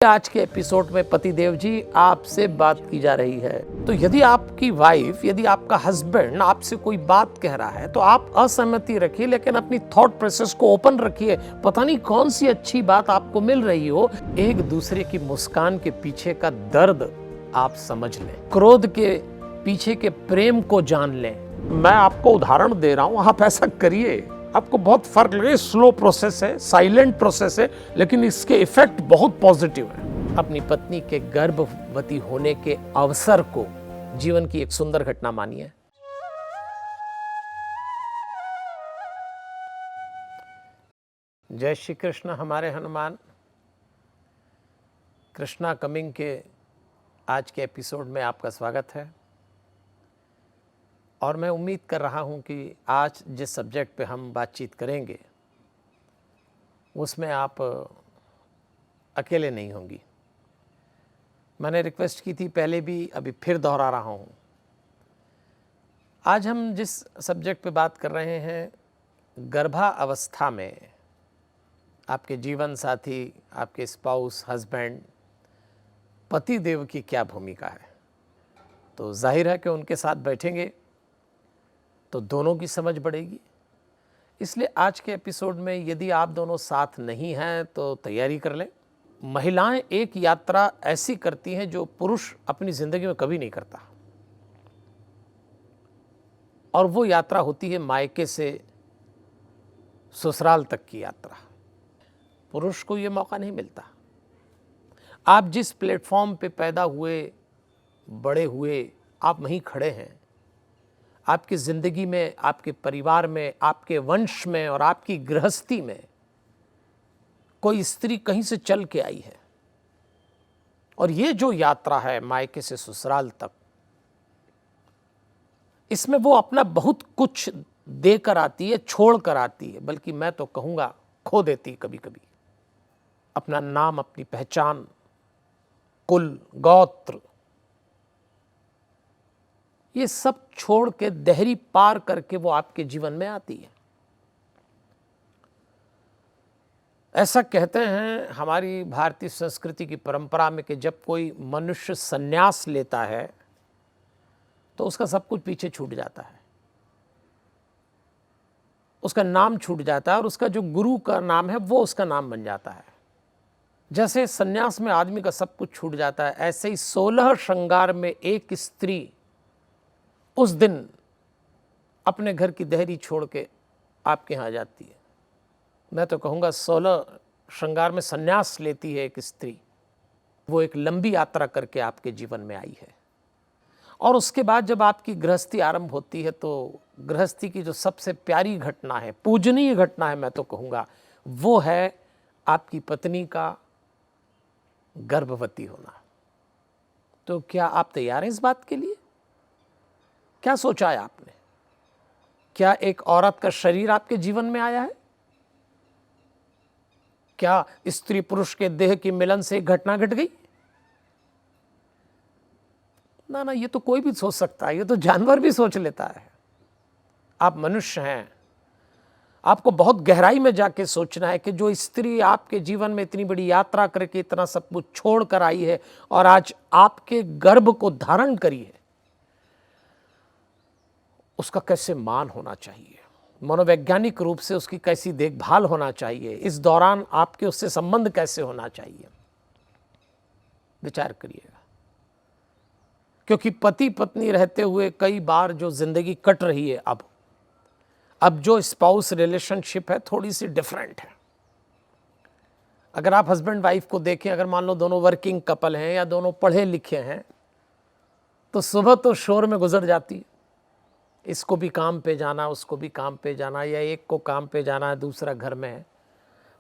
आज के एपिसोड में पतिदेव जी आपसे बात की जा रही है। तो यदि आपकी वाइफ, यदि आपका हस्बैंड आपसे कोई बात कह रहा है तो आप असहमति रखिए, लेकिन अपनी थॉट प्रोसेस को ओपन रखिए। पता नहीं कौन सी अच्छी बात आपको मिल रही हो। एक दूसरे की मुस्कान के पीछे का दर्द आप समझ लें, क्रोध के पीछे के प्रेम को जान लें। मैं आपको उदाहरण दे रहा हूं, आप ऐसा करिए, आपको बहुत फर्क लगे। स्लो प्रोसेस है, साइलेंट प्रोसेस है, लेकिन इसके इफेक्ट बहुत पॉजिटिव है। अपनी पत्नी के गर्भवती होने के अवसर को जीवन की एक सुंदर घटना मानिए। जय श्री कृष्ण। हमारे हनुमान कृष्णा कमिंग के आज के एपिसोड में आपका स्वागत है। और मैं उम्मीद कर रहा हूं कि आज जिस सब्जेक्ट पे हम बातचीत करेंगे उसमें आप अकेले नहीं होंगी। मैंने रिक्वेस्ट की थी पहले भी, अभी फिर दोहरा रहा हूं। आज हम जिस सब्जेक्ट पे बात कर रहे हैं, गर्भावस्था में आपके जीवन साथी, आपके स्पाउस, हस्बैंड, पति देव की क्या भूमिका है। तो जाहिर है कि उनके साथ बैठेंगे तो दोनों की समझ बढ़ेगी। इसलिए आज के एपिसोड में यदि आप दोनों साथ नहीं हैं तो तैयारी कर लें। महिलाएं एक यात्रा ऐसी करती हैं जो पुरुष अपनी जिंदगी में कभी नहीं करता, और वो यात्रा होती है मायके से ससुराल तक की यात्रा। पुरुष को ये मौका नहीं मिलता। आप जिस प्लेटफॉर्म पे पैदा हुए, बड़े हुए, आप वहीं खड़े हैं। आपकी ज़िंदगी में, आपके परिवार में, आपके वंश में और आपकी गृहस्थी में कोई स्त्री कहीं से चल के आई है, और ये जो यात्रा है मायके से ससुराल तक, इसमें वो अपना बहुत कुछ देकर आती है, छोड़ कर आती है, बल्कि मैं तो कहूँगा खो देती कभी कभी। अपना नाम, अपनी पहचान, कुल, गोत्र, ये सब छोड़ के देहरी पार करके वो आपके जीवन में आती है। ऐसा कहते हैं हमारी भारतीय संस्कृति की परंपरा में कि जब कोई मनुष्य संन्यास लेता है तो उसका सब कुछ पीछे छूट जाता है, उसका नाम छूट जाता है, और उसका जो गुरु का नाम है वो उसका नाम बन जाता है। जैसे संन्यास में आदमी का सब कुछ छूट जाता है, ऐसे ही 16 श्रृंगार में एक स्त्री उस दिन अपने घर की देहरी छोड़ के आपके यहाँ आ जाती है। मैं तो कहूँगा 16 श्रृंगार में संन्यास लेती है एक स्त्री। वो एक लंबी यात्रा करके आपके जीवन में आई है। और उसके बाद जब आपकी गृहस्थी आरंभ होती है तो गृहस्थी की जो सबसे प्यारी घटना है, पूजनीय घटना है, मैं तो कहूँगा वो है आपकी पत्नी का गर्भवती होना। तो क्या आप तैयार हैं इस बात के लिए? क्या सोचा है आपने? क्या एक औरत का शरीर आपके जीवन में आया है? क्या स्त्री पुरुष के देह की मिलन से एक घटना घट गई? ना ना, ये तो कोई भी सोच सकता है, ये तो जानवर भी सोच लेता है। आप मनुष्य हैं, आपको बहुत गहराई में जाके सोचना है कि जो स्त्री आपके जीवन में इतनी बड़ी यात्रा करके इतना सब कुछ छोड़ कर आई है और आज आपके गर्भ को धारण करी है, उसका कैसे मान होना चाहिए, मनोवैज्ञानिक रूप से उसकी कैसी देखभाल होना चाहिए, इस दौरान आपके उससे संबंध कैसे होना चाहिए, विचार करिएगा। क्योंकि पति पत्नी रहते हुए कई बार जो जिंदगी कट रही है, अब जो स्पाउस रिलेशनशिप है थोड़ी सी डिफरेंट है। अगर आप हस्बैंड वाइफ को देखें, अगर मान लो दोनों वर्किंग कपल हैं या दोनों पढ़े लिखे हैं, तो सुबह तो शोर में गुजर जाती है। इसको भी काम पे जाना, उसको भी काम पे जाना, या एक को काम पे जाना है, दूसरा घर में है।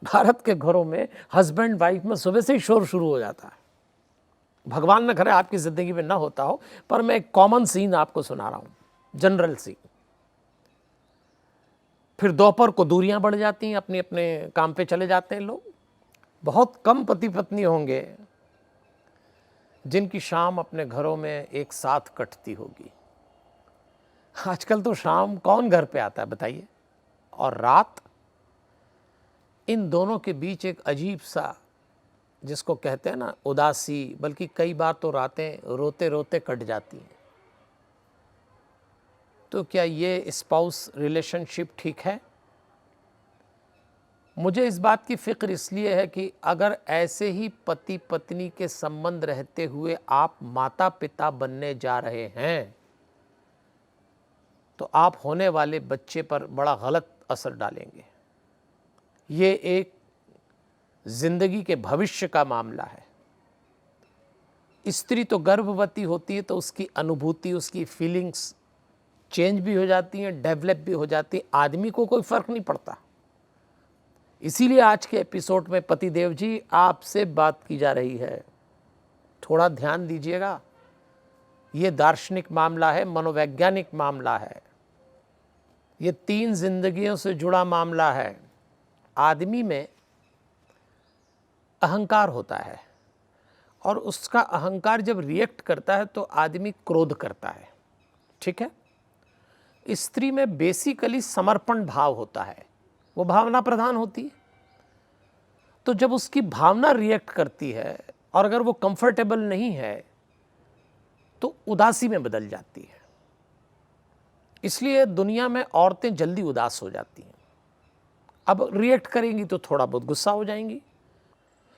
भारत के घरों में हस्बैंड वाइफ में सुबह से ही शोर शुरू हो जाता है। भगवान न करे आपकी ज़िंदगी में ना होता हो, पर मैं एक कॉमन सीन आपको सुना रहा हूँ, जनरल सीन। फिर दोपहर को दूरियां बढ़ जाती हैं, अपने अपने काम पे चले जाते हैं लोग। बहुत कम पति पत्नी होंगे जिनकी शाम अपने घरों में एक साथ कटती होगी। आजकल तो शाम कौन घर पे आता है बताइए, और रात, इन दोनों के बीच एक अजीब सा जिसको कहते हैं ना उदासी, बल्कि कई बार तो रातें रोते रोते कट जाती हैं। तो क्या ये स्पाउस रिलेशनशिप ठीक है? मुझे इस बात की फ़िक्र इसलिए है कि अगर ऐसे ही पति पत्नी के संबंध रहते हुए आप माता पिता बनने जा रहे हैं तो आप होने वाले बच्चे पर बड़ा गलत असर डालेंगे। ये एक जिंदगी के भविष्य का मामला है। स्त्री तो गर्भवती होती है तो उसकी अनुभूति, उसकी फीलिंग्स चेंज भी हो जाती हैं, डेवलप भी हो जाती हैं, आदमी को कोई फ़र्क नहीं पड़ता। इसीलिए आज के एपिसोड में पतिदेव जी आपसे बात की जा रही है, थोड़ा ध्यान दीजिएगा। ये दार्शनिक मामला है, मनोवैज्ञानिक मामला है, ये 3 जिंदगियों से जुड़ा मामला है। आदमी में अहंकार होता है और उसका अहंकार जब रिएक्ट करता है तो आदमी क्रोध करता है, ठीक है। स्त्री में बेसिकली समर्पण भाव होता है, वो भावना प्रधान होती है। तो जब उसकी भावना रिएक्ट करती है और अगर वो कंफर्टेबल नहीं है तो उदासी में बदल जाती है। इसलिए दुनिया में औरतें जल्दी उदास हो जाती हैं। अब रिएक्ट करेंगी तो थोड़ा बहुत गुस्सा हो जाएंगी,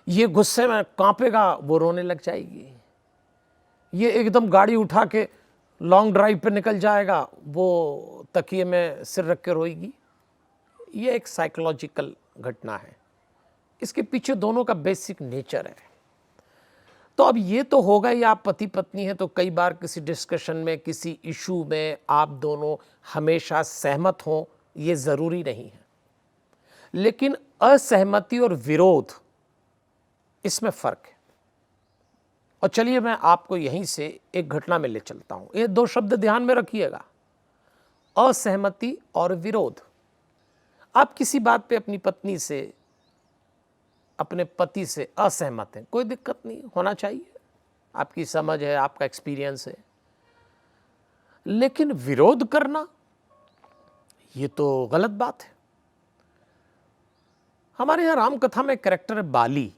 ये गुस्से में कांपेगा, वो रोने लग जाएगी। ये एकदम गाड़ी उठा के लॉन्ग ड्राइव पे निकल जाएगा, वो तकिए में सिर रख के रोएगी। ये एक साइकोलॉजिकल घटना है, इसके पीछे दोनों का बेसिक नेचर है। तो अब ये तो होगा ही, आप पति पत्नी हैं तो कई बार किसी डिस्कशन में, किसी इशू में आप दोनों हमेशा सहमत हों, ये ज़रूरी नहीं है। लेकिन असहमति और विरोध, इसमें फ़र्क है। और चलिए मैं आपको यहीं से एक घटना में ले चलता हूँ। ये 2 शब्द ध्यान में रखिएगा, असहमति और विरोध। आप किसी बात पे अपनी पत्नी से, अपने पति से असहमत हैं, कोई दिक्कत नहीं, होना चाहिए, आपकी समझ है, आपका एक्सपीरियंस है। लेकिन विरोध करना, ये तो गलत बात है। हमारे यहाँ रामकथा में कैरेक्टर है बाली,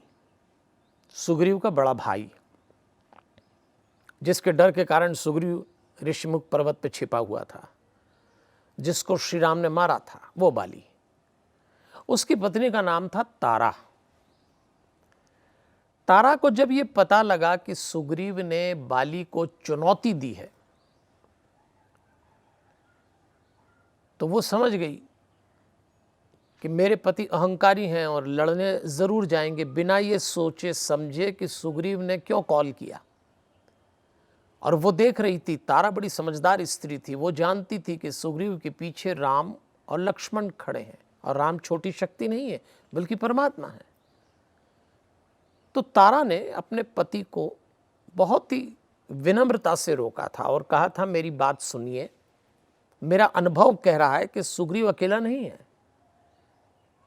सुग्रीव का बड़ा भाई, जिसके डर के कारण सुग्रीव ऋषिमुख पर्वत पे छिपा हुआ था, जिसको श्री राम ने मारा था, वो बाली। उसकी पत्नी का नाम था तारा। तारा को जब ये पता लगा कि सुग्रीव ने बाली को चुनौती दी है तो वो समझ गई कि मेरे पति अहंकारी हैं और लड़ने ज़रूर जाएंगे, बिना ये सोचे समझे कि सुग्रीव ने क्यों कॉल किया। और वो देख रही थी, तारा बड़ी समझदार स्त्री थी, वो जानती थी कि सुग्रीव के पीछे राम और लक्ष्मण खड़े हैं, और राम छोटी शक्ति नहीं है बल्कि परमात्मा है। तो तारा ने अपने पति को बहुत ही विनम्रता से रोका था और कहा था, मेरी बात सुनिए, मेरा अनुभव कह रहा है कि सुग्रीव अकेला नहीं है,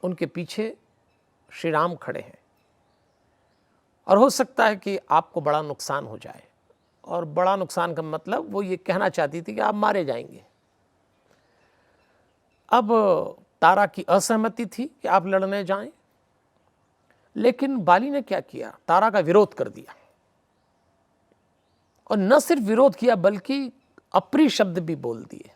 उनके पीछे श्री राम खड़े हैं, और हो सकता है कि आपको बड़ा नुकसान हो जाए। और बड़ा नुकसान का मतलब वो ये कहना चाहती थी कि आप मारे जाएंगे। अब तारा की असहमति थी कि आप लड़ने जाएं, लेकिन बाली ने क्या किया, तारा का विरोध कर दिया। और न सिर्फ विरोध किया बल्कि अप्रिय शब्द भी बोल दिए।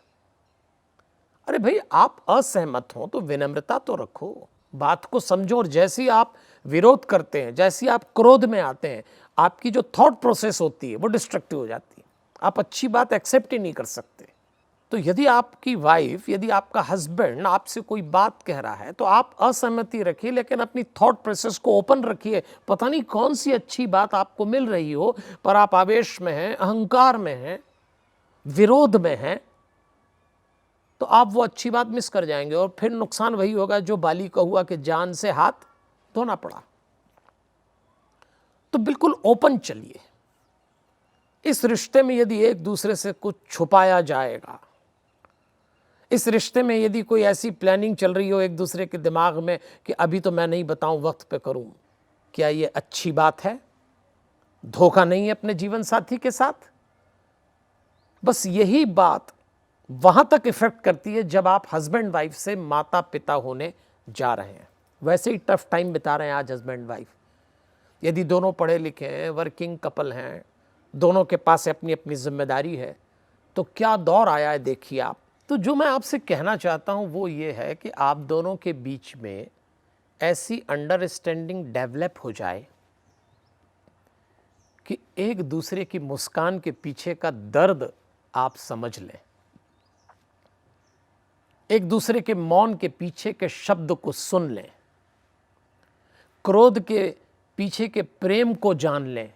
अरे भाई, आप असहमत हो तो विनम्रता तो रखो, बात को समझो। और जैसे ही आप विरोध करते हैं, जैसे ही आप क्रोध में आते हैं, आपकी जो थॉट प्रोसेस होती है वो डिस्ट्रक्टिव हो जाती है, आप अच्छी बात एक्सेप्ट ही नहीं कर सकते। तो यदि आपकी वाइफ, यदि आपका हस्बैंड आपसे कोई बात कह रहा है तो आप असहमति रखिए, लेकिन अपनी थॉट प्रोसेस को ओपन रखिए। पता नहीं कौन सी अच्छी बात आपको मिल रही हो, पर आप आवेश में हैं, अहंकार में हैं, विरोध में हैं, तो आप वो अच्छी बात मिस कर जाएंगे और फिर नुकसान वही होगा जो बाली का हुआ कि जान से हाथ धोना पड़ा। तो बिल्कुल ओपन चलिए। इस रिश्ते में यदि एक दूसरे से कुछ छुपाया जाएगा, इस रिश्ते में यदि कोई ऐसी प्लानिंग चल रही हो एक दूसरे के दिमाग में कि अभी तो मैं नहीं बताऊं, वक्त पे करूं, क्या ये अच्छी बात है? धोखा नहीं है अपने जीवन साथी के साथ। बस यही बात वहां तक इफेक्ट करती है जब आप हस्बैंड वाइफ से माता पिता होने जा रहे हैं। वैसे ही टफ टाइम बिता रहे हैं आज हस्बैंड वाइफ, यदि दोनों पढ़े लिखे हैं, वर्किंग कपल हैं, दोनों के पास अपनी अपनी जिम्मेदारी है, तो क्या दौर आया है देखिए आप। तो जो मैं आपसे कहना चाहता हूँ वो ये है कि आप दोनों के बीच में ऐसी अंडरस्टैंडिंग डेवलप हो जाए कि एक दूसरे की मुस्कान के पीछे का दर्द आप समझ लें, एक दूसरे के मौन के पीछे के शब्द को सुन लें, क्रोध के पीछे के प्रेम को जान लें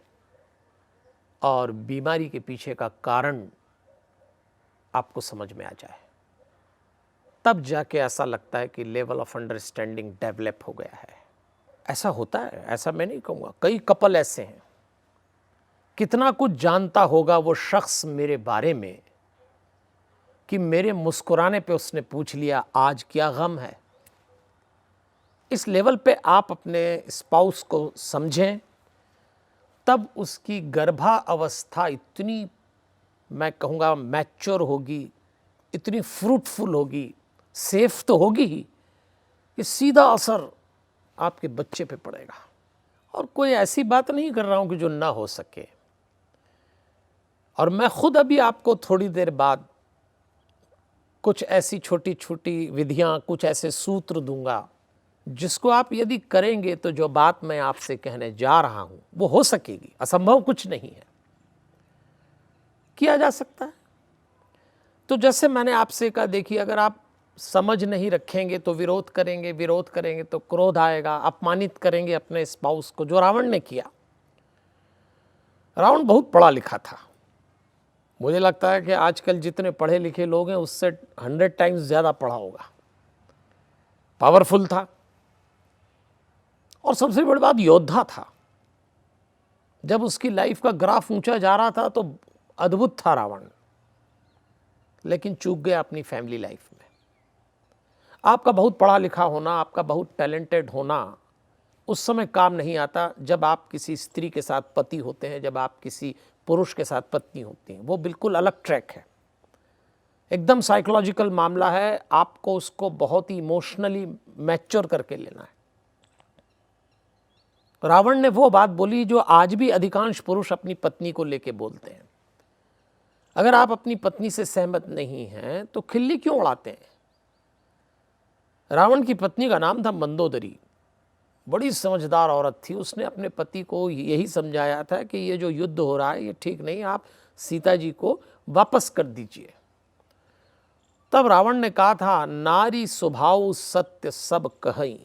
और बीमारी के पीछे का कारण आपको समझ में आ जाए। तब जाके ऐसा लगता है कि लेवल ऑफ अंडरस्टैंडिंग डेवलप हो गया है। ऐसा होता है, ऐसा मैं नहीं कहूँगा, कई कपल ऐसे हैं, कितना कुछ जानता होगा वो शख्स मेरे बारे में कि मेरे मुस्कुराने पे उसने पूछ लिया आज क्या गम है। इस लेवल पे आप अपने स्पाउस को समझें, तब उसकी गर्भावस्था इतनी, मैं कहूँगा, मैच्योर होगी, इतनी फ्रूटफुल होगी, सेफ तो होगी ही, कि सीधा असर आपके बच्चे पे पड़ेगा। और कोई ऐसी बात नहीं कर रहा हूँ कि जो ना हो सके। और मैं खुद अभी आपको थोड़ी देर बाद कुछ ऐसी छोटी छोटी विधियाँ, कुछ ऐसे सूत्र दूंगा जिसको आप यदि करेंगे तो जो बात मैं आपसे कहने जा रहा हूँ वो हो सकेगी। असंभव कुछ नहीं है, किया जा सकता है। तो जैसे मैंने आपसे कहा, देखिए, अगर आप समझ नहीं रखेंगे तो विरोध करेंगे, विरोध करेंगे तो क्रोध आएगा, अपमानित करेंगे अपने स्पाउस को, जो रावण ने किया। रावण बहुत पढ़ा लिखा था। मुझे लगता है कि आजकल जितने पढ़े लिखे लोग हैं उससे 100 टाइम्स ज़्यादा पढ़ा होगा। पावरफुल था और सबसे बड़ी बात, योद्धा था। जब उसकी लाइफ का ग्राफ ऊंचा जा रहा था तो अद्भुत था रावण, लेकिन चूक गया अपनी फैमिली लाइफ में। आपका बहुत पढ़ा लिखा होना, आपका बहुत टैलेंटेड होना उस समय काम नहीं आता जब आप किसी स्त्री के साथ पति होते हैं, जब आप किसी पुरुष के साथ पत्नी होती हैं। वो बिल्कुल अलग ट्रैक है, एकदम साइकोलॉजिकल मामला है। आपको उसको बहुत ही इमोशनली मैच्योर करके लेना है। रावण ने वो बात बोली जो आज भी अधिकांश पुरुष अपनी पत्नी को लेके बोलते हैं। अगर आप अपनी पत्नी से सहमत नहीं हैं तो खिल्ली क्यों उड़ाते हैं? रावण की पत्नी का नाम था मंदोदरी। बड़ी समझदार औरत थी। उसने अपने पति को यही समझाया था कि ये जो युद्ध हो रहा है ये ठीक नहीं, आप सीता जी को वापस कर दीजिए। तब रावण ने कहा था, नारी स्वभाव सत्य सब कहई।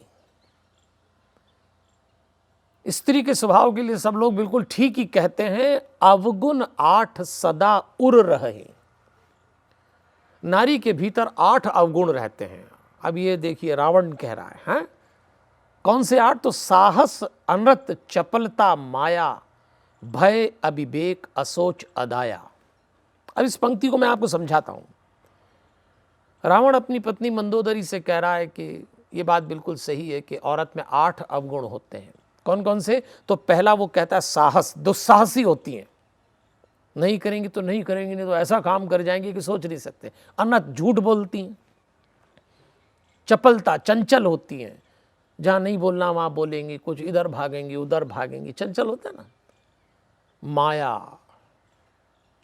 स्त्री के स्वभाव के लिए सब लोग बिल्कुल ठीक ही कहते हैं। अवगुण 8 सदा उर रहे। नारी के भीतर 8 अवगुण रहते हैं। अब ये देखिए, रावण कह रहा है, हैं? कौन से 8? तो साहस, अनृत, चपलता, माया, भय, अविवेक, असोच, अदाया। अब इस पंक्ति को मैं आपको समझाता हूं। रावण अपनी पत्नी मंदोदरी से कह रहा है कि ये बात बिल्कुल सही है कि औरत में 8 अवगुण होते हैं। कौन कौन से? तो पहला वो कहता है साहस, दुस्साहसी होती हैं, नहीं करेंगी तो नहीं करेंगी, नहीं तो ऐसा काम कर जाएंगे कि सोच नहीं सकते। अनत, झूठ बोलती हैं। चपलता, चंचल होती हैं, जहाँ नहीं बोलना वहाँ बोलेंगी, कुछ इधर भागेंगी उधर भागेंगी, चंचल होता है ना। माया,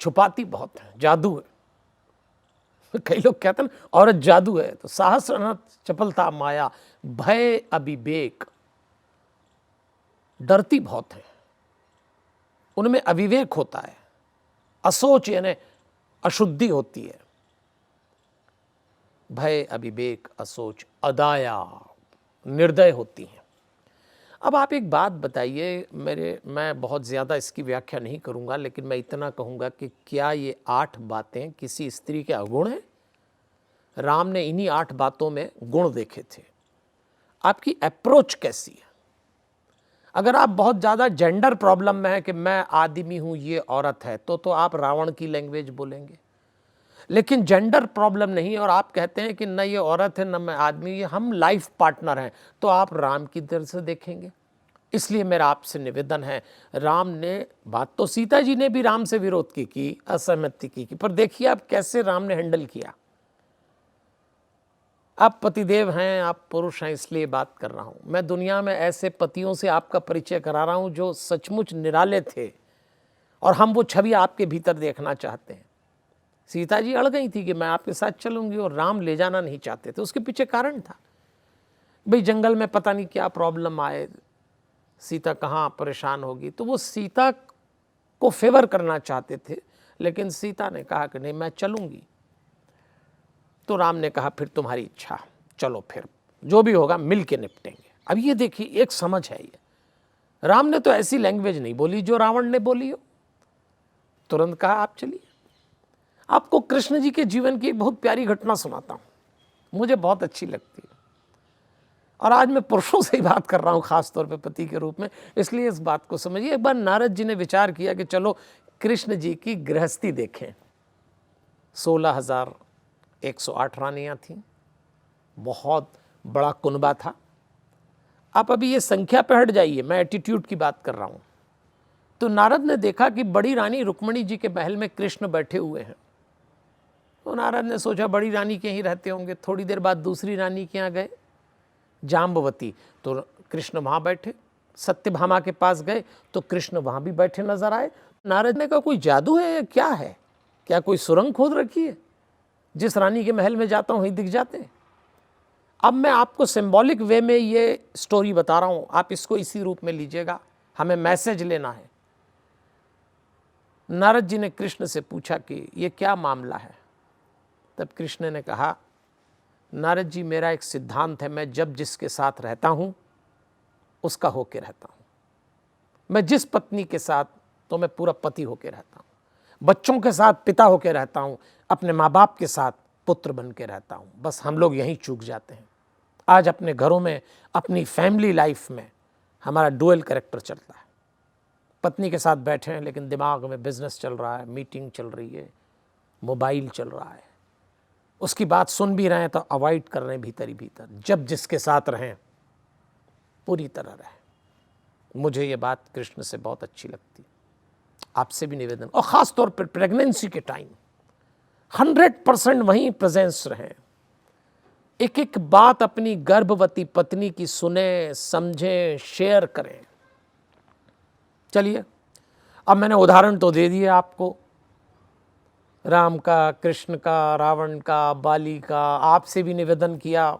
छुपाती बहुत है, जादू है। कई लोग कहते हैं ना औरत जादू है। तो साहस, अनत, चपलता, माया, भय, अविवेक, डरती बहुत है, उनमें अविवेक होता है। असोच यानी अशुद्धि होती है। भय, अविवेक, असोच, अदाया, निर्दय होती हैं। अब आप एक बात बताइए, मैं बहुत ज़्यादा इसकी व्याख्या नहीं करूंगा, लेकिन मैं इतना कहूंगा कि क्या ये 8 बातें किसी स्त्री के अवगुण हैं? राम ने इन्हीं 8 बातों में गुण देखे थे। आपकी अप्रोच कैसी है? अगर आप बहुत ज़्यादा जेंडर प्रॉब्लम में है कि मैं आदमी हूँ, ये औरत है, तो आप रावण की लैंग्वेज बोलेंगे। लेकिन जेंडर प्रॉब्लम नहीं और आप कहते हैं कि न ये औरत है न मैं आदमी, ये हम लाइफ पार्टनर हैं, तो आप राम की तरफ से देखेंगे। इसलिए मेरा आपसे निवेदन है, राम ने बात तो सीता जी ने भी राम से विरोध की, असहमति की, पर देखिए आप कैसे राम ने हैंडल किया। आप पतिदेव हैं, आप पुरुष हैं, इसलिए बात कर रहा हूँ। मैं दुनिया में ऐसे पतियों से आपका परिचय करा रहा हूँ जो सचमुच निराले थे और हम वो छवि आपके भीतर देखना चाहते हैं। सीता जी अड़ गई थी कि मैं आपके साथ चलूंगी और राम ले जाना नहीं चाहते थे। उसके पीछे कारण था, भाई जंगल में पता नहीं क्या प्रॉब्लम आए, सीता कहाँ परेशान होगी, तो वो सीता को फेवर करना चाहते थे। लेकिन सीता ने कहा कि नहीं, मैं चलूंगी। तो राम ने कहा फिर तुम्हारी इच्छा, चलो फिर जो भी होगा मिल के निपटेंगे। अब ये देखिए, एक समझ है ये। राम ने तो ऐसी लैंग्वेज नहीं बोली जो रावण ने बोली हो, तुरंत कहा आप चलिए। आपको कृष्ण जी के जीवन की एक बहुत प्यारी घटना सुनाता हूँ, मुझे बहुत अच्छी लगती है। और आज मैं पुरुषों से ही बात कर रहा हूँ, खास तौर पे पति के रूप में, इसलिए इस बात को समझिए। एक बार नारद जी ने विचार किया कि चलो कृष्ण जी की गृहस्थी देखें। 16,108 रानियाँ थीं, बहुत बड़ा कुनबा था। आप अभी ये संख्या पे हट जाइए, मैं एटीट्यूड की बात कर रहा हूँ। तो नारद ने देखा कि बड़ी रानी रुक्मिणी जी के महल में कृष्ण बैठे हुए हैं। तो नारद ने सोचा बड़ी रानी के ही रहते होंगे। थोड़ी देर बाद दूसरी रानी के यहाँ गए, जाम्बवती, तो कृष्ण वहाँ बैठे। सत्यभामा के पास गए तो कृष्ण वहाँ भी बैठे नजर आए। नारद ने कहा कोई जादू है या क्या है, क्या कोई सुरंग खोद रखी है, जिस रानी के महल में जाता हूँ वहीं दिख जाते हैं। अब मैं आपको सिंबॉलिक वे में ये स्टोरी बता रहा हूँ, आप इसको इसी रूप में लीजिएगा, हमें मैसेज लेना है। नारद जी ने कृष्ण से पूछा कि ये क्या मामला है। तब कृष्ण ने कहा, नारद जी मेरा एक सिद्धांत है, मैं जब जिसके साथ रहता हूँ उसका होके रहता हूँ। मैं जिस पत्नी के साथ, तो मैं पूरा पति होके रहता हूँ। बच्चों के साथ पिता होके रहता हूँ, अपने माँ बाप के साथ पुत्र बन के रहता हूँ। बस हम लोग यहीं चूक जाते हैं। आज अपने घरों में, अपनी फैमिली लाइफ में हमारा डुअल कैरेक्टर चलता है। पत्नी के साथ बैठे हैं लेकिन दिमाग में बिजनेस चल रहा है, मीटिंग चल रही है, मोबाइल चल रहा है, उसकी बात सुन भी रहे हैं तो अवॉइड कर रहे हैं भीतर ही भीतर। जब जिसके साथ रहें पूरी तरह रहें। मुझे ये बात कृष्ण से बहुत अच्छी लगती, आपसे भी निवेदन, और ख़ास तौर पर प्रेगनेंसी के टाइम 100% वहीं प्रेजेंस रहें। एक एक बात अपनी गर्भवती पत्नी की सुने, समझें, शेयर करें। चलिए, अब मैंने उदाहरण तो दे दिए आपको, राम का, कृष्ण का, रावण का, बाली का। आपसे भी निवेदन किया,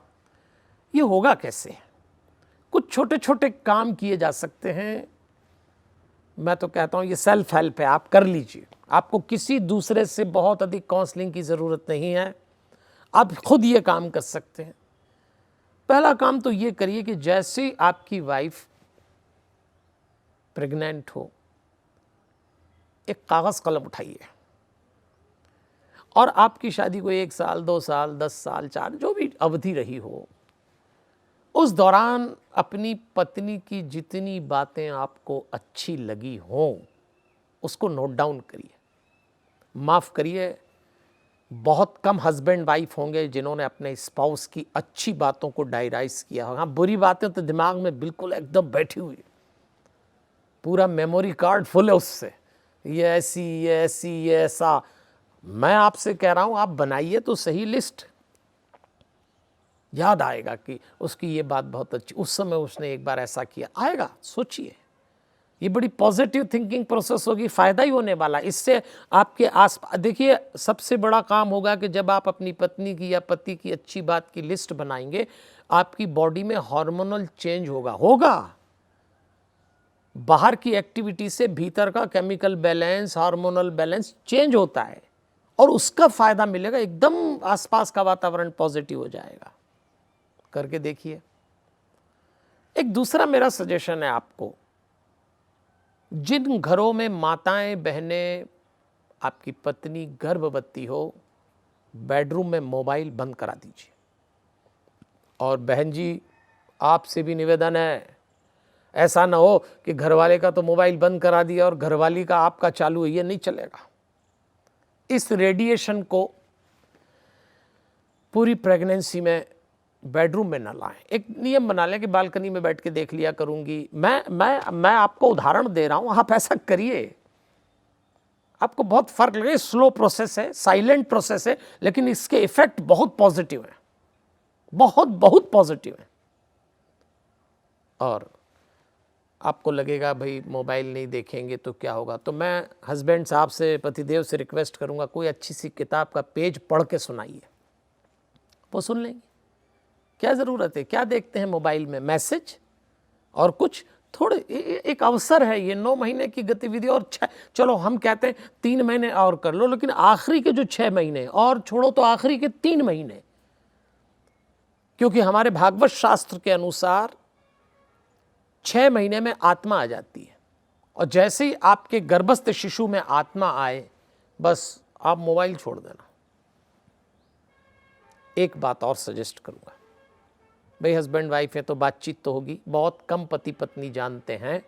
ये होगा कैसे? कुछ छोटे छोटे काम किए जा सकते हैं। मैं तो कहता हूँ ये सेल्फ हेल्प है, आप कर लीजिए। आपको किसी दूसरे से बहुत अधिक काउंसलिंग की ज़रूरत नहीं है, आप खुद ये काम कर सकते हैं। पहला काम तो ये करिए कि जैसे आपकी वाइफ प्रेग्नेंट हो, एक कागज़ कलम उठाइए और आपकी शादी को 1 साल, 2 साल, 10 साल, 4, जो भी अवधि रही हो, उस दौरान अपनी पत्नी की जितनी बातें आपको अच्छी लगी हों उसको नोट डाउन करिए। माफ़ करिए, बहुत कम हस्बैंड वाइफ होंगे जिन्होंने अपने स्पाउस की अच्छी बातों को डायराइज किया होगा। हाँ, बुरी बातें तो दिमाग में बिल्कुल एकदम बैठी हुई, पूरा मेमोरी कार्ड फुल है उससे, ये ऐसी, ये ऐसी, ये ऐसा। मैं आपसे कह रहा हूँ आप बनाइए तो सही लिस्ट, याद आएगा कि उसकी ये बात बहुत अच्छी, उस समय उसने एक बार ऐसा किया, आएगा। सोचिए, ये बड़ी पॉजिटिव थिंकिंग प्रोसेस होगी, फ़ायदा ही होने वाला। इससे आपके आस, देखिए सबसे बड़ा काम होगा कि जब आप अपनी पत्नी की या पति की अच्छी बात की लिस्ट बनाएंगे, आपकी बॉडी में हार्मोनल चेंज होगा। बाहर की एक्टिविटी से भीतर का chemical balance, hormonal balance change होता है और उसका फ़ायदा मिलेगा। एकदम आसपास का वातावरण पॉजिटिव हो जाएगा। करके देखिए। एक दूसरा मेरा सजेशन है आपको, जिन घरों में माताएं, बहनें, आपकी पत्नी गर्भवती हो, बेडरूम में मोबाइल बंद करा दीजिए। और बहन जी, आपसे भी निवेदन है, ऐसा ना हो कि घरवाले का तो मोबाइल बंद करा दिया और घरवाली का आपका चालू है, ये नहीं चलेगा। इस रेडिएशन को पूरी प्रेगनेंसी में बेडरूम में ना लाएं। एक नियम बना लें कि बालकनी में बैठ के देख लिया करूंगी। मैं आपको उदाहरण दे रहा हूं, आप ऐसा करिए, आपको बहुत फर्क लगेगा। स्लो प्रोसेस है, साइलेंट प्रोसेस है, लेकिन इसके इफेक्ट बहुत पॉजिटिव है। बहुत बहुत पॉजिटिव हैं। और आपको लगेगा भाई मोबाइल नहीं देखेंगे तो क्या होगा, तो मैं हस्बैंड साहब से, पतिदेव से रिक्वेस्ट करूंगा कोई अच्छी सी किताब का पेज पढ़ के सुनाइए, वो सुन लेंगे। क्या ज़रूरत है, क्या देखते हैं मोबाइल में, मैसेज और कुछ थोड़े एक अवसर है ये 9 महीने की गतिविधि, और चलो हम कहते हैं 3 महीने और कर लो, लेकिन आखिरी के जो 6 महीने और छोड़ो तो आखिरी के 3 महीने, क्योंकि हमारे भागवत शास्त्र के अनुसार 6 महीने में आत्मा आ जाती है, और जैसे ही आपके गर्भस्थ शिशु में आत्मा आए बस आप मोबाइल छोड़ देना। एक बात और सजेस्ट करूंगा, भाई हस्बैंड वाइफ है तो बातचीत तो होगी, बहुत कम पति पत्नी जानते हैं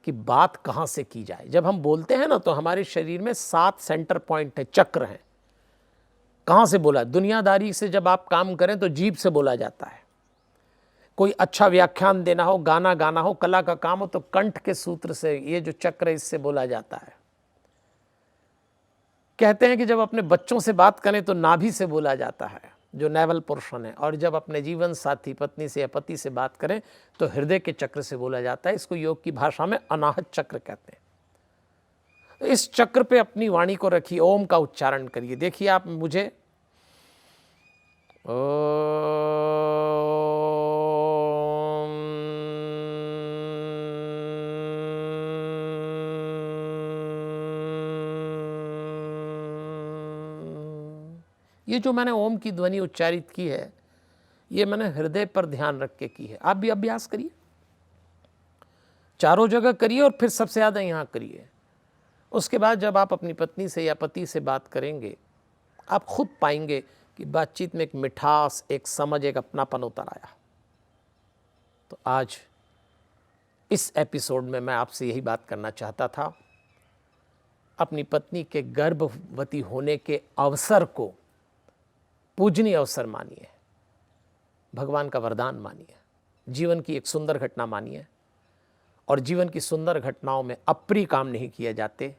कि बात कहाँ से की जाए। जब हम बोलते हैं ना तो हमारे शरीर में 7 सेंटर पॉइंट है, चक्र हैं, कहाँ से बोला। दुनियादारी से जब आप काम करें तो जीभ से बोला जाता है, कोई अच्छा व्याख्यान देना हो, गाना गाना हो, कला का काम हो तो कंठ के सूत्र से, ये जो चक्र है इससे बोला जाता है। कहते हैं कि जब अपने बच्चों से बात करें तो नाभि से बोला जाता है, जो नेवल पोर्शन है, और जब अपने जीवन साथी पत्नी से या पति से बात करें तो हृदय के चक्र से बोला जाता है। इसको योग की भाषा में अनाहत चक्र कहते हैं। तो इस चक्र पे अपनी वाणी को रखिए, ओम का उच्चारण करिए। देखिए आप मुझे ये जो मैंने ओम की ध्वनि उच्चारित की है, ये मैंने हृदय पर ध्यान रख के की है। आप भी अभ्यास करिए, चारों जगह करिए और फिर सबसे ज़्यादा यहाँ करिए। उसके बाद जब आप अपनी पत्नी से या पति से बात करेंगे, आप खुद पाएंगे कि बातचीत में एक मिठास, एक समझ, एक अपनापन उतर आया। तो आज इस एपिसोड में मैं आपसे यही बात करना चाहता था, अपनी पत्नी के गर्भवती होने के अवसर को पूजनीय अवसर मानिए, भगवान का वरदान मानिए, जीवन की एक सुंदर घटना मानिए, और जीवन की सुंदर घटनाओं में अप्रिय काम नहीं किए जाते,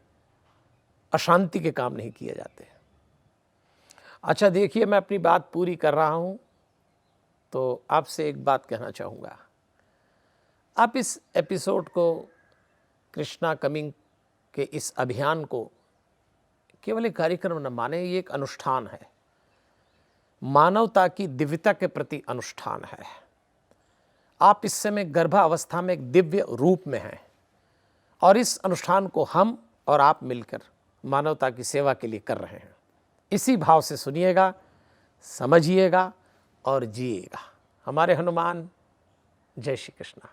अशांति के काम नहीं किए जाते। अच्छा देखिए, मैं अपनी बात पूरी कर रहा हूँ तो आपसे एक बात कहना चाहूँगा। आप इस एपिसोड को, कृष्णा कमिंग के इस अभियान को केवल एक कार्यक्रम न माने, ये एक अनुष्ठान है, मानवता की दिव्यता के प्रति अनुष्ठान है। आप इस समय गर्भावस्था में एक दिव्य रूप में हैं, और इस अनुष्ठान को हम और आप मिलकर मानवता की सेवा के लिए कर रहे हैं। इसी भाव से सुनिएगा, समझिएगा और जिएगा। हमारे हनुमान। जय श्री कृष्णा।